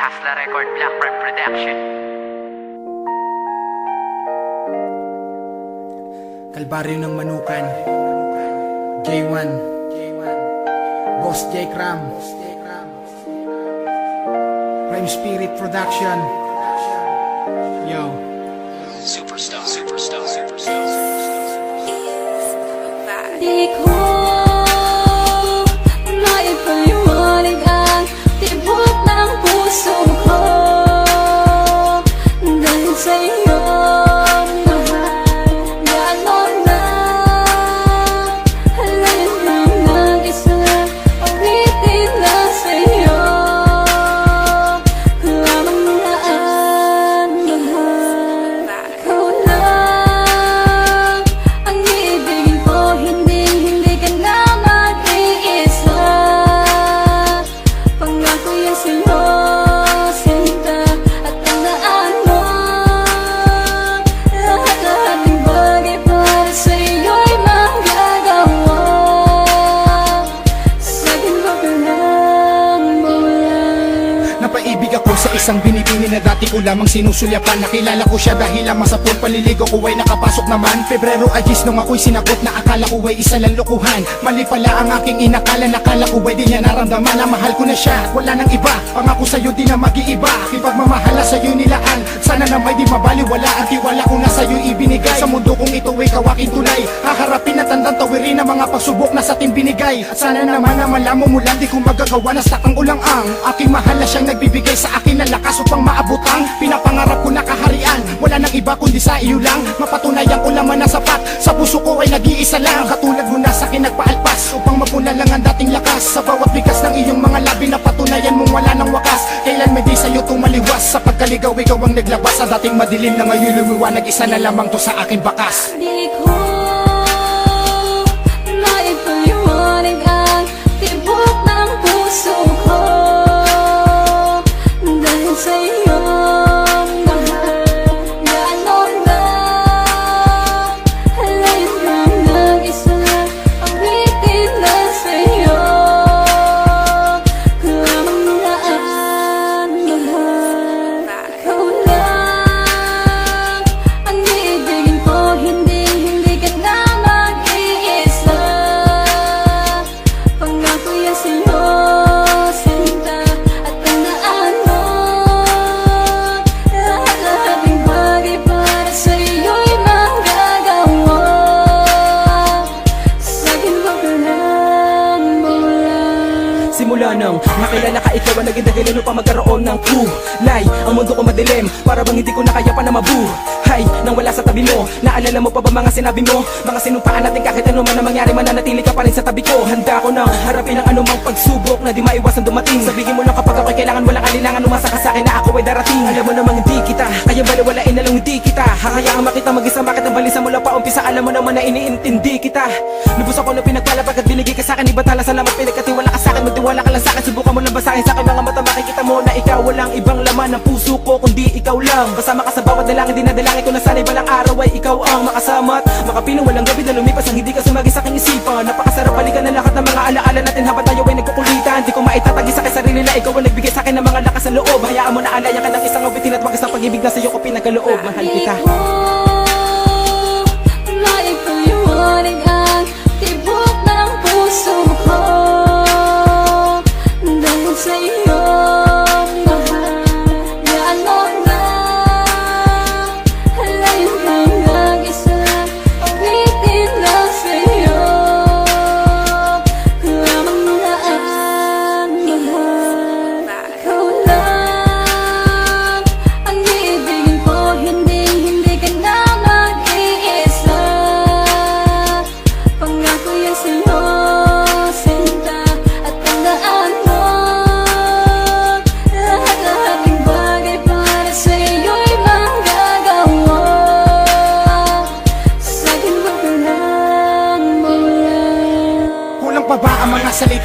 Hasla Record, Blackbird Production. Kalbaryo ng Manukan, J1, Boss J Cram, Prime Spirit Production. Yo, Superstar. Di ko maipaliwanag ang tibok ng puso ko dahil sa iyong mahal. Gano'n na halayan lang ng isa, awitin lang sa iyo lamang naan mahal. Ikaw lang ang iibigin ko, hindi ka na mag-iisa. Pangako yan sa'yo, sinta, at tandaan mo lahat ng bagay para sa'yo'y magagawa. Sa'kin mo ka lang mawala. napaibig ako sa isang binibini na dati ko lamang sinusulyapan. Nakilala ko siya dahil lamang sa pool paliligo ko ay nakapasok naman. Pebrero agis nung ako'y sinagot na akala ko ay isa lang lokohan. Mali pala ang aking inakala, nakala ko ay di niya naramdaman na mahal ko na siya, wala nang iba. Pangako sa'yo di na mag-iiba, aking pagmamahala sa'yo nilaan. Sana na may di mabaliwala ang tiwala ko na sa'yo ibinigay. Sa mundo kong ito ay kawaking tulay, haharapin at tandang tawirin ang mga pagsubok na sa'tin binigay. At sana naman na malamo mo lang di ko magagawa na stakang ulang ang aking mahal na siyang nagbibigay sa akin ng lakas upang maabot ang pinapangarap ko na kaharian. Wala nang iba kundi sa iyo lang, mapatunayan ko laman na sapat. Sa puso ko ay nag-iisa lang, katulad mo na sa'kin nagpaalpas upang mapuna lang ang dating lakas. Sa bawat bigas ng iyong mga labi na patunayan mong wala nang wakas. Kailan may di sa'yo tumaliwas, sa pagkaligaw ikaw ang naglabas. Sa dating madilim na ngayon lumiwanag, isa na lamang to sa aking bakas. Di ko maipaliwanag ang tibok ng puso ko dahil sa iyong mahal. Gano'n na halayan lang ng isa, awitin lang sa iyo lamang naan mahal. Ikaw lang ang iibigin ko, hindi ka na mag-iisa. Pangako yan sa'yo, sinta, at tandaan mo lahat ng bagay para sa'yo'y magagawa. Sa'kin mo ka lang mawala. Simula nang nakilala ka, ikaw ang naging dahilan upang magkaroon ng kulay. Ang mundo ko madilim, para bang hindi ko na kaya pa na mabuhay nang wala sa tabi mo. Naalala mo pa ba mga sinabi mo? Mga sinumpaan natin kahit ano man ang mangyari, mananatili ka pa rin sa tabi ko. Handa ko nang harapin ang anumang pagsubok na di maiwasan dumating. Sabihin mo lang kapag ako'y kailangan, walang alinlangan, umasa ka sa'kin na ako ay darating. Alam mo namang hindi kita kaya baliwalain na lang, hindi kita hahayaan makita mag-isa. Bakit ang balisa mula pa umpisa, alam mo naman na iniintindi kita. Lubos ako na pinagpala pagkat binigay ka sa'kin, iba tala, salamat pinagkatiwala ka sa'kin. Magtiwala ka lang sa'kin, subukan mo lang basahin sa'kin mga mata, makikita mo na ikaw walang ibang laman ng puso ko kundi ikaw lang. Kasama ka sa bawat dalangin, dinadalangin ko na sana'y balang araw ay ikaw ang makasama at makapiling walang gabi na lumipas ang hindi ka sumagi sa aking isipan. Napakasarap balikan na lahat ng mga alaala natin habang tayo ay nagkukulitan. Di ko maitatagi sa aking sarili na ikaw ang nagbigay sa akin ng mga lakas ng loob. Hayaan mo na alayan ka ng isang awitin at wagas ng pag-ibig na sa'yo ko pinagkaloob. Mahal kita. Di ko maipaliwanag ang tibok ng puso ko dahil sa iyong mahal. Gano'n na halayan lang ng isa, awitin lang sa iyo lamang naan mahal. Ikaw lang ang iibigin ko, hindi ka na mag-iisa. Pangako yan sa'yo, sinta, at tandaan mo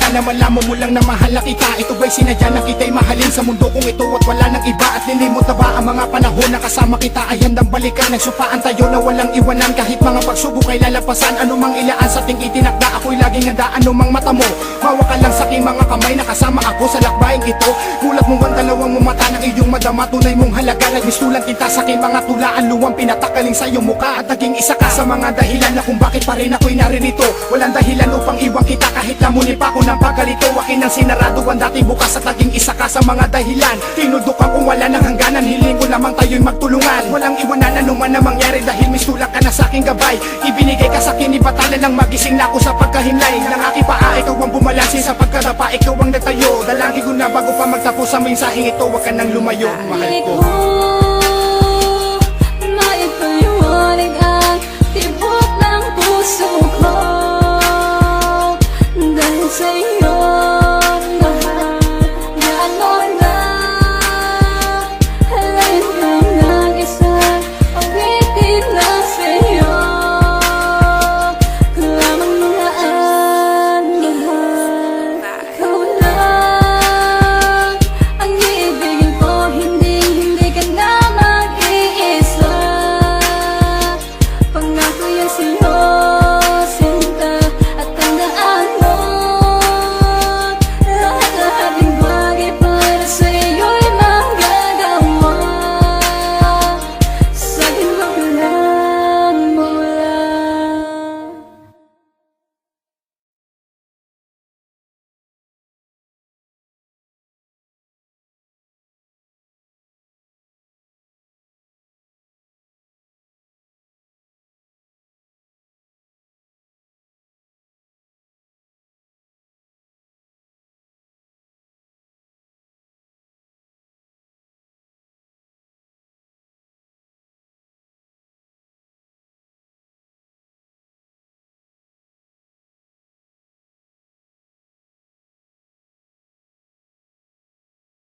Sana malaman mo lang na mahal na kita. Ito ba'y sinadya na kita'y mahalin sa mundo kong ito at wala nang iba. At nilimot na ba ang mga panahon na kasama kita ay handang balikan. Nagsupaan tayo na walang iwanan kahit mga pagsubok ay lalapasan. Anumang ilaan sa ting itinakda, ako'y laging handa. Anumang mata mo, hawak ka lang sa aking mga kamay na kasama ako sa lakbaing ito. Gulat mo ang dalawang mo mata ng iyong madama, tunay mong halaga. Nagmistulang kita sa aking mga tulaan, luwang pinatakaling sa iyong mukha. At naging isa ka sa mga dahilan na kung bakit pa rin ako'y naririto. Walang dahilan upang iwan kita kahit namuni pa ko ng pagkalito. Akin ang sinarado ang dating bukas at naging isa ka sa mga dahilan. Tinudok kung wala nang hangganan, hiling ko lamang tayo'y magtulungan. Walang iwanan anuman na mangyari dahil mistulak ka na sa aking gabay. Ibinigay ka sa akin, ibatalan ng magising na ako sa pagkahimlay ng aking paa. Ikaw ang bumalansin sa pagkadapa, ikaw ang natayo. Dalangin ko na bago pa magtapos ang mensaheng ito, wag ka nang lumayo, mahal ko. Maipaliwanag ang tibok ng puso ko dahil sa'yo.